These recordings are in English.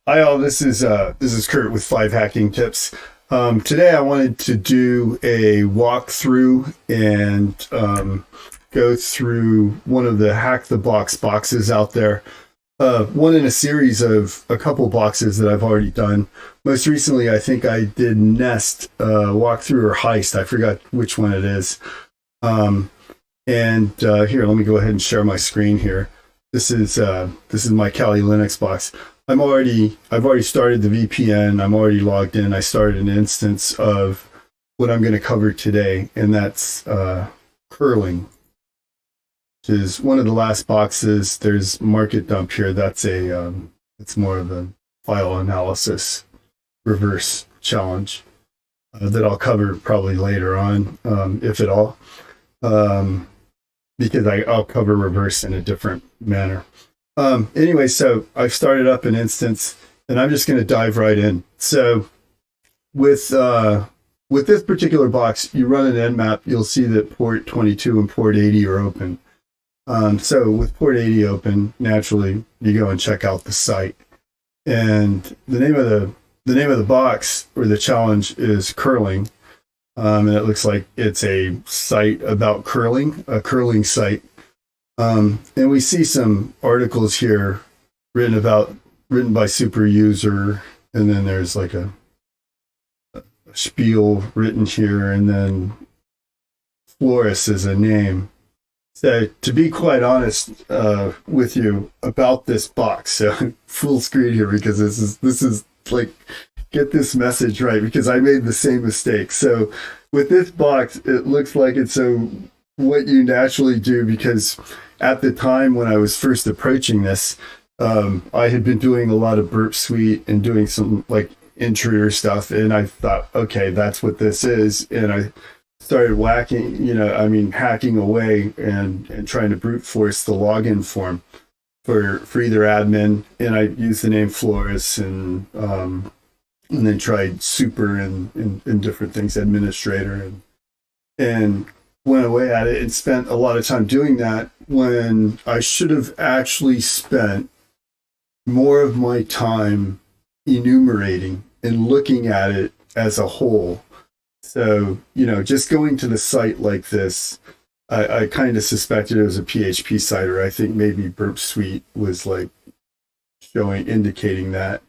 Hi all, this is Kirt with 5 hacking tips. Today I wanted to do a walkthrough and go through one of the hack the box boxes out there. One in a series of a couple boxes that I've already done. Most recently, I think I did Nest walkthrough or Heist. I forgot which one it is. Here, let me go ahead and share my screen here. This is my Kali Linux box. I've already started the VPN. I'm already logged in. I started an instance of what I'm going to cover today, and that's curling, which is one of the last boxes. There's market dump here. That's it's more of a file analysis reverse challenge that I'll cover probably later on, if at all, because I'll cover reverse in a different manner. Anyway, so I've started up an instance and I'm just going to dive right in. So with this particular box, you run an nmap, you'll see that port 22 and port 80 are open. So with port 80 open, naturally you go and check out the site. And the name of the box or the challenge is curling. And it looks like it's a site about curling, a curling site. And we see some articles here written by super user, and then there's like a spiel written here, and then Flores is a name. So to be quite honest with you about this box, so full screen here because this is like, get this message right, because I made the same mistake. So with this box, it looks like it's what you naturally do, because at the time when I was first approaching this, I had been doing a lot of Burp Suite and doing some like intruder stuff, and I thought, okay, that's what this is, and I started hacking away and trying to brute force the login form for either admin, and I used the name Flores and then tried super and different things, administrator, and went away at it and spent a lot of time doing that when I should have actually spent more of my time enumerating and looking at it as a whole. So, just going to the site like this, I kind of suspected it was a PHP site, or I think maybe Burp Suite was like indicating that.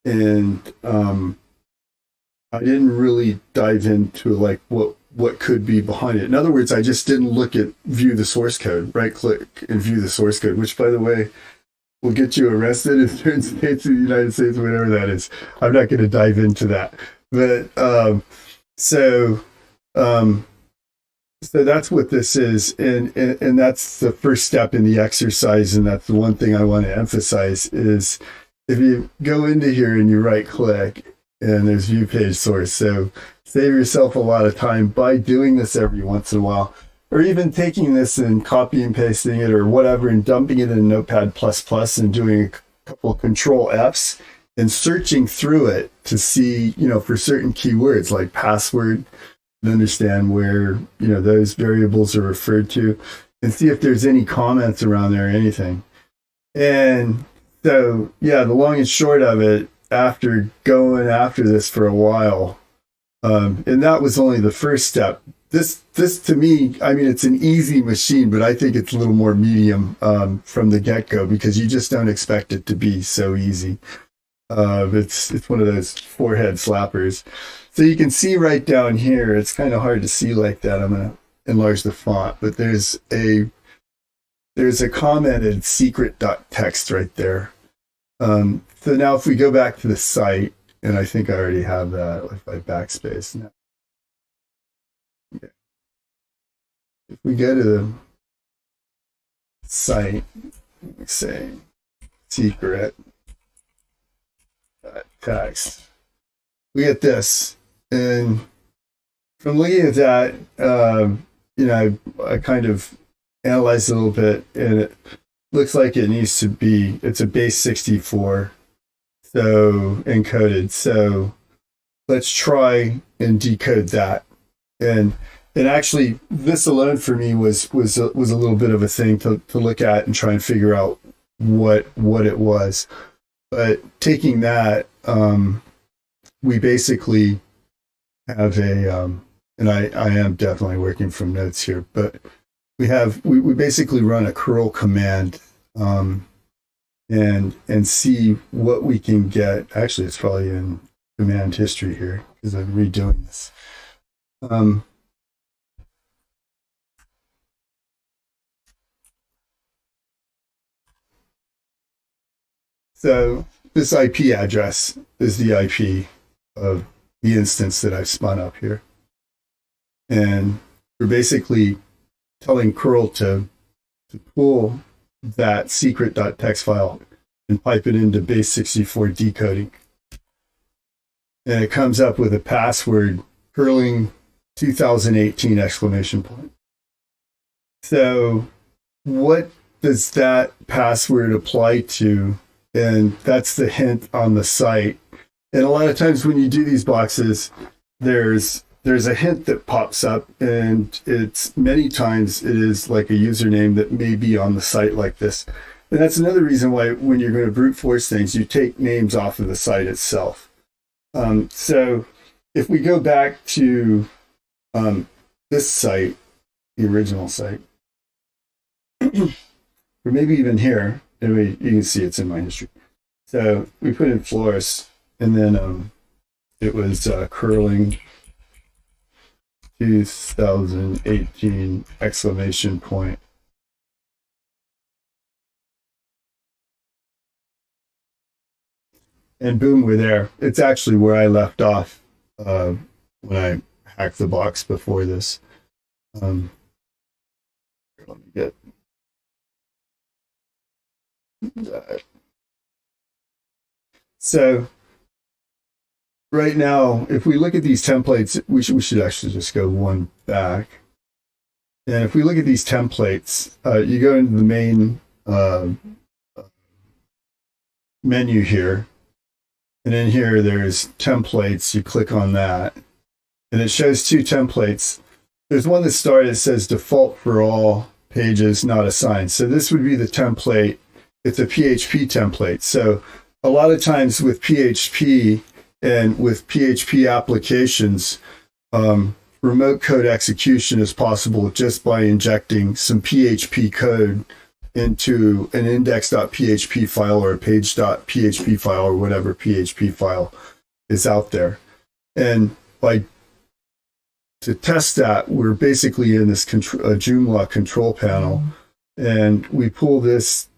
And I didn't really dive into like what could be behind it. In other words, I just didn't look at view the source code, right click and view the source code, which by the way, will get you arrested in certain states of the United States, whatever that is. I'm not going to dive into that. But so that's what this is. And that's the first step in the exercise. And that's the one thing I want to emphasize is if you go into here and you right click and there's view page source. So save yourself a lot of time by doing this every once in a while, or even taking this and copy and pasting it or whatever and dumping it in Notepad++ and doing a couple control Fs and searching through it to see, for certain keywords like password, and understand where, those variables are referred to, and see if there's any comments around there or anything. And so, yeah, the long and short of it, after going after this for a while, and that was only the first step. This to me, it's an easy machine, but I think it's a little more medium from the get-go, because you just don't expect it to be so easy. It's one of those forehead slappers. So you can see right down here, it's kind of hard to see like that. I'm going to enlarge the font, but there's a commented secret.txt right there. So now if we go back to the site, and I think I already have that if I backspace now. Okay. If we go to the site, say secret text, we get this. And from looking at that, I kind of analyzed it a little bit, and it looks like it needs to be, it's a base 64. So encoded. So let's try and decode that. And actually, this alone for me was a little bit of a thing to look at and try and figure out what it was. But taking that, we basically have and I am definitely working from notes here, but we basically run a curl command, and see what we can get. Actually, it's probably in command history here because I'm redoing this. So this IP address is the IP of the instance that I've spun up here. And we're basically telling curl to pull that secret.txt file and pipe it into base64 decoding. And it comes up with a password, curling 2018 exclamation point. So what does that password apply to? And that's the hint on the site. And a lot of times when you do these boxes, there's a hint that pops up, and it's many times it is like a username that may be on the site like this. And that's another reason why when you're going to brute force things, you take names off of the site itself. So if we go back to this site, the original site, or maybe even here, anyway, you can see it's in my history. So we put in Flores, and then it was curling 2018 exclamation point. And boom, we're there. It's actually where I left off when I hacked the box before this. Let me get that. So right now, if we look at these templates, we should actually just go one back. And if we look at these templates, you go into the main menu here. And in here, there's templates. You click on that. And it shows two templates. There's one that started, it says default for all pages not assigned. So this would be the template. It's a PHP template. So a lot of times with PHP and with PHP applications, remote code execution is possible just by injecting some PHP code into an index.php file or a page.php file or whatever PHP file is out there. And to test that, we're basically in this Joomla control panel, and we pull this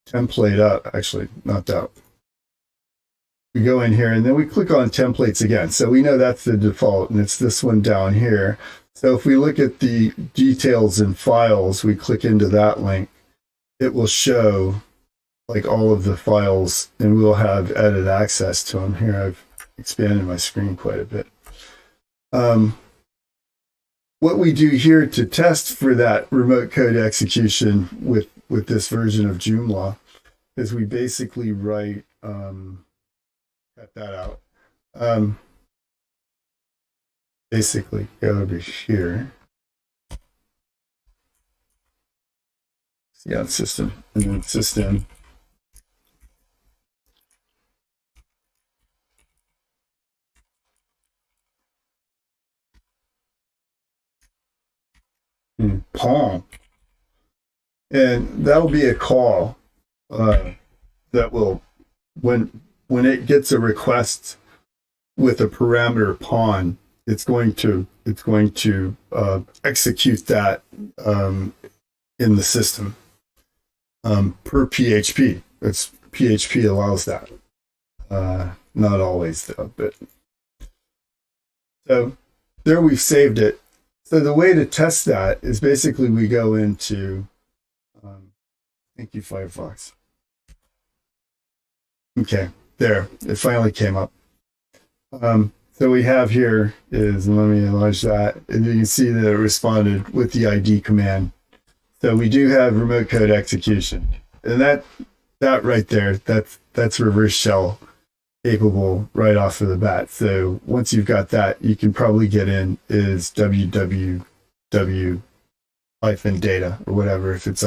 template up. Actually, not that. We go in here and then we click on templates again. So we know that's the default, and it's this one down here. So if we look at the details and files, we click into that link, it will show like all of the files, and we'll have edit access to them. Here I've expanded my screen quite a bit. What we do here to test for that remote code execution with this version of Joomla is we basically write, cut that out. Basically go over here. Yeah, system, and then system. Palm. And that'll be a call that will, when it gets a request with a parameter pawn, it's going to execute that in the system per PHP. It's PHP allows that. Not always though, but so there we've saved it. So the way to test that is basically we go into, thank you, Firefox. Okay, there, it finally came up. So we have here is, and let me enlarge that, and you can see that it responded with the ID command. So we do have remote code execution, and that right there, that's reverse shell capable right off of the bat. So once you've got that, you can probably get in is www-data or whatever if it's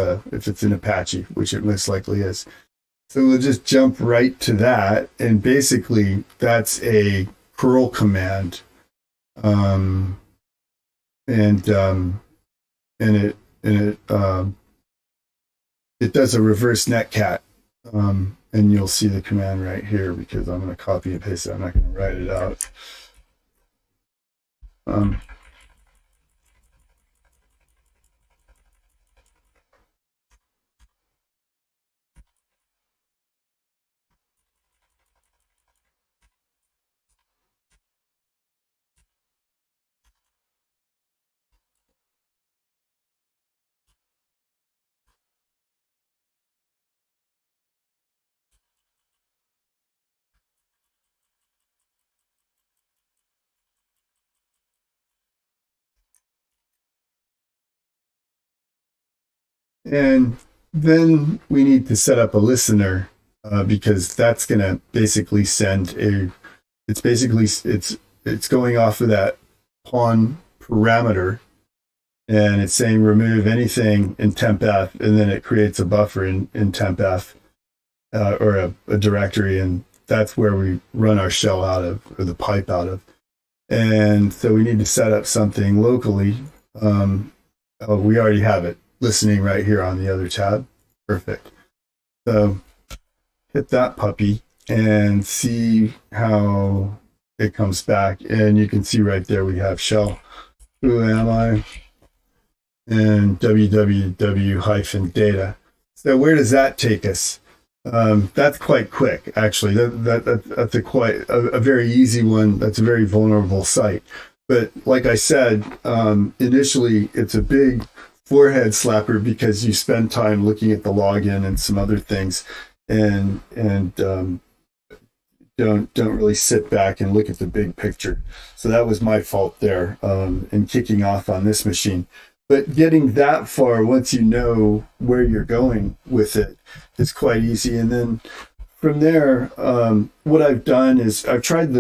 an Apache, which it most likely is. So we'll just jump right to that. And basically that's a curl command. Um, and, um, and it does a reverse netcat. And you'll see the command right here because I'm going to copy and paste it. I'm not going to write it out. And then we need to set up a listener because that's going to basically send a. It's going off of that pawn parameter, and it's saying remove anything in tempf, and then it creates a buffer in tempf or a directory, and that's where we run our shell out of or the pipe out of. And so we need to set up something locally. We already have it listening right here on the other tab. Perfect. So hit that puppy and see how it comes back. And you can see right there we have shell. Who am I? And www-data. So where does that take us? That's quite quick, actually. That's a very easy one. That's a very vulnerable site. But like I said, initially it's a big forehead slapper because you spend time looking at the login and some other things, and don't really sit back and look at the big picture. So that was my fault there in kicking off on this machine. But getting that far, once you know where you're going with it, is quite easy. And then from there, what I've done is I've tried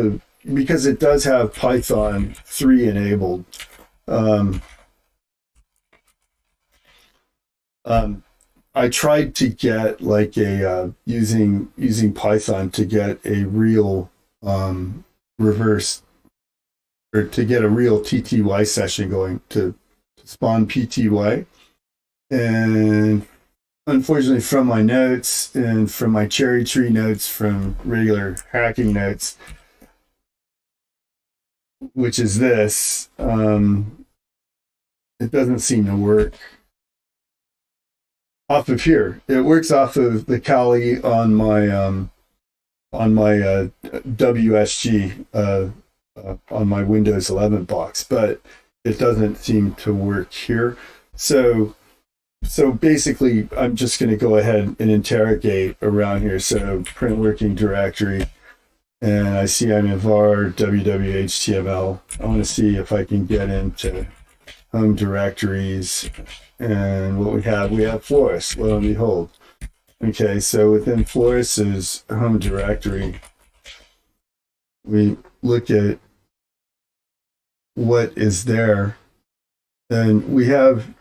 because it does have Python 3 enabled. I tried to get like using Python to get a real reverse, or to get a real TTY session going to spawn PTY. And unfortunately, from my notes and from my cherry tree notes from regular hacking notes, which is this, it doesn't seem to work off of here. It works off of the Kali on my WSG on my Windows 11 box, but it doesn't seem to work here. So basically, I'm just going to go ahead and interrogate around here. So print working directory, and I see I'm in var www.html. I want to see if I can get into home directories. And what we have Florist, lo and behold. Okay, so within Florist's home directory, we look at what is there, and we have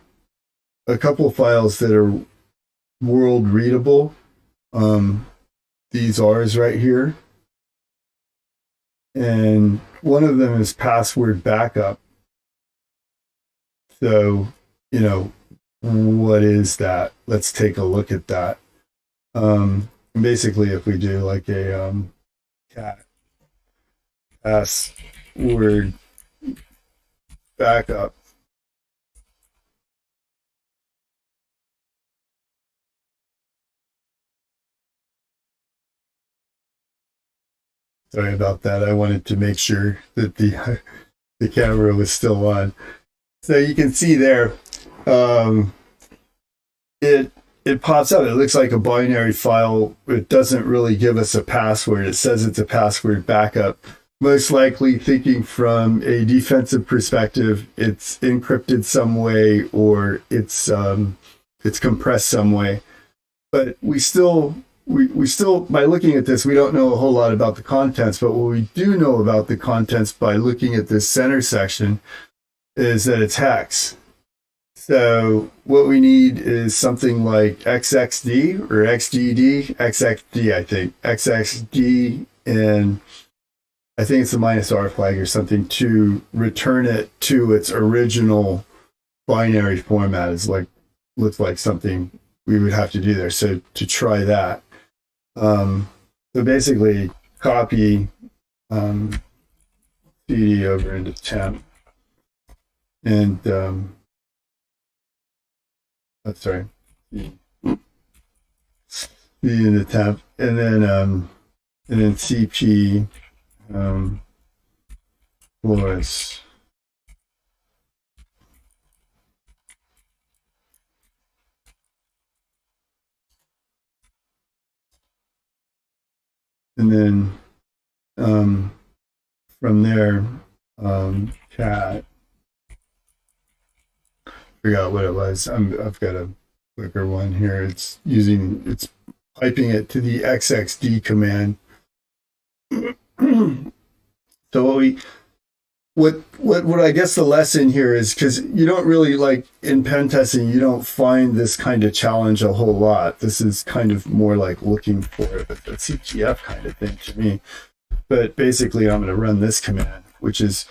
a couple of files that are world readable. These R's right here, and one of them is password backup. So, what is that? Let's take a look at that. Basically, if we do like a cat password backup, sorry about that. I wanted to make sure that the camera was still on. So you can see there, it pops up. It looks like a binary file. It doesn't really give us a password. It says it's a password backup. Most likely, thinking from a defensive perspective, it's encrypted some way, or it's compressed some way. But we still, by looking at this, we don't know a whole lot about the contents. But what we do know about the contents by looking at this center section is that it's hex. So what we need is something like XXD or XGD, XXD, I think, XXD, and I think it's a -R flag or something to return it to its original binary format. Is like looks like something we would have to do there. So to try that, so basically copy CD over into temp, and sorry, CD into temp, and then CP was and then from there cat, forgot what it was. I've got a quicker one here. It's piping it to the XXD command. So what I guess the lesson here is, because you don't really, like in pen testing, you don't find this kind of challenge a whole lot. This is kind of more like looking for a CTF kind of thing to me. But basically I'm going to run this command, which is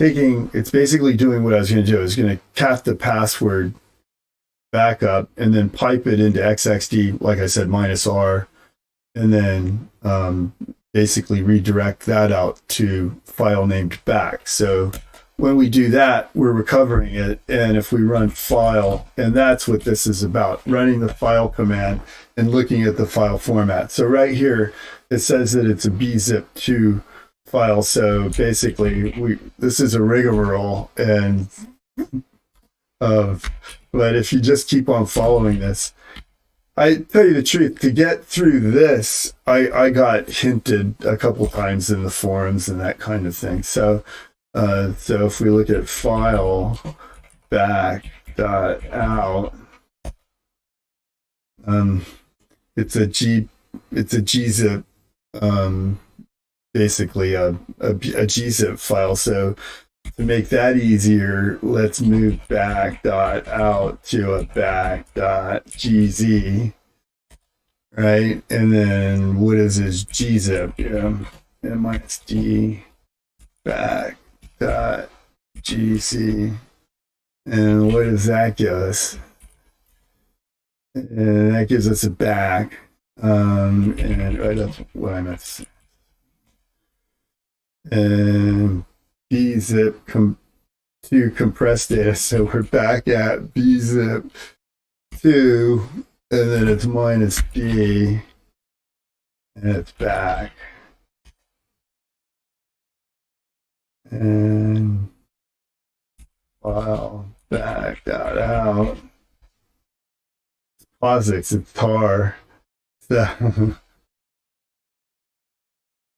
it's basically doing what I was going to do. I was going to cat the password back up and then pipe it into XXD, like I said, -R, and then basically redirect that out to file named back. So when we do that, we're recovering it. And if we run file, and that's what this is about, running the file command and looking at the file format. So right here, it says that it's a bzip2 file. So basically this is a rigmarole, and but if you just keep on following this, I tell you the truth, to get through this, I got hinted a couple times in the forums and that kind of thing. So if we look at file back dot out, it's a gzip, basically a gzip file. So to make that easier, let's move back dot out to a back dot gz, right? And then what is this gzip? Yeah, -d back dot gz, and what does that give us? And that gives us a back, and right, that's what I meant to say. And bzip to compressed data, so we're back at bzip 2, and then it's -d, and it's back, and file back dot out. POSIX, it's tar. So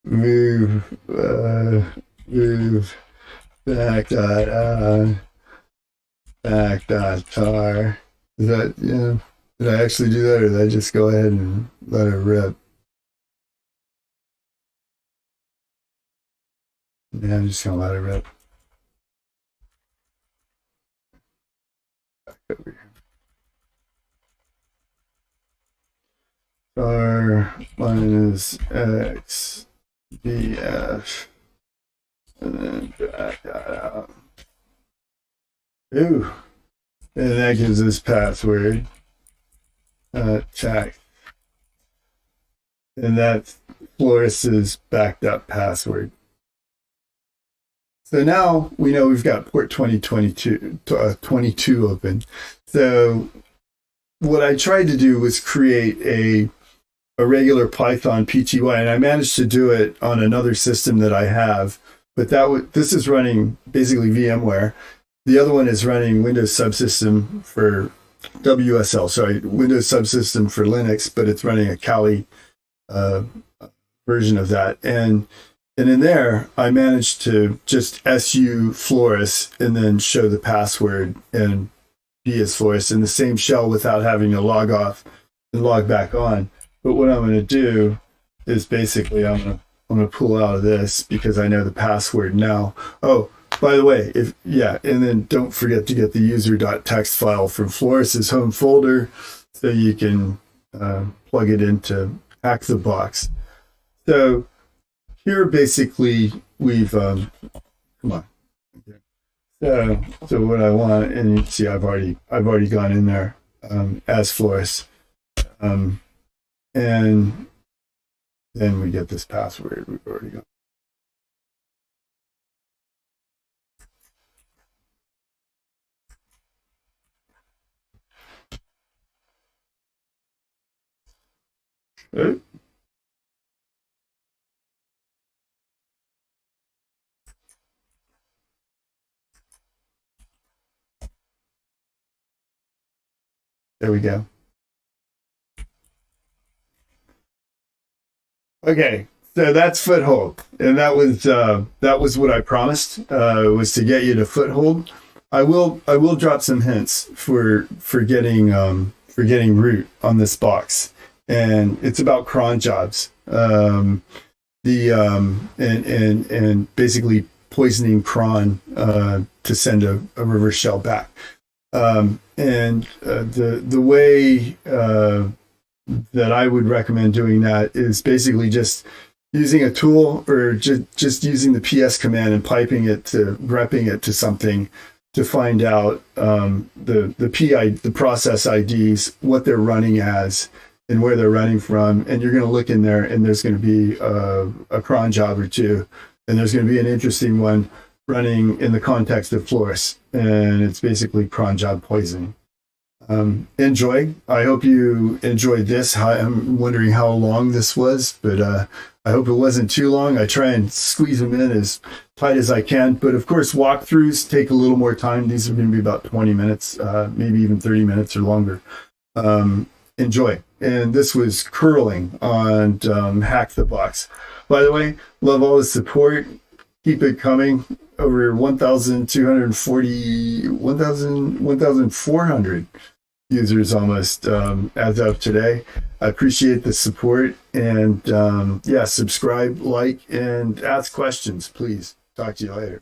move back dot tar. Is that, yeah? Did I actually do that, or did I just go ahead and let it rip? Yeah, I'm just gonna let it rip. Back over here. Tar -x bf, and then back that out. Ooh, and that gives us password. Check, and that's Floris's backed up password. So now we know we've got port 2022 open. So what I tried to do was create a regular Python PTY, and I managed to do it on another system that I have, but this is running basically VMware. The other one is running Windows Subsystem for WSL, sorry, Windows Subsystem for Linux, but it's running a Kali version of that. And in there, I managed to just su Floris and then show the password and be as Floris in the same shell without having to log off and log back on. But what I'm going to do is basically I'm going to pull out of this because I know the password now. Oh, By the way, and then don't forget to get the user.txt file from Floris's home folder so you can plug it into Hack the Box. So here basically we've come on. Okay. So what I want, and you see I've already gone in there as Floris, and then we get this password we've already got. Okay. There we go. Okay, so that's foothold, and that was what I promised, was to get you to foothold. I will drop some hints for getting root on this box, and it's about cron jobs. And basically poisoning cron to send a reverse shell back. The way that I would recommend doing that is basically just using a tool, or just using the PS command and repping it to something to find out the process IDs, what they're running as, and where they're running from. And you're going to look in there, and there's going to be a cron job or two, and there's going to be an interesting one running in the context of Floris, and it's basically cron job poisoning. Enjoy. I hope you enjoyed this. I'm wondering how long this was, but I hope it wasn't too long. I try and squeeze them in as tight as I can, but of course walkthroughs take a little more time. These are going to be about 20 minutes, maybe even 30 minutes or longer. Enjoy. And this was Curling on Hack the Box. By the way, love all the support. Keep it coming. Over 1,400 users almost as of today. I appreciate the support, and subscribe, like, and ask questions, please. Talk to you later.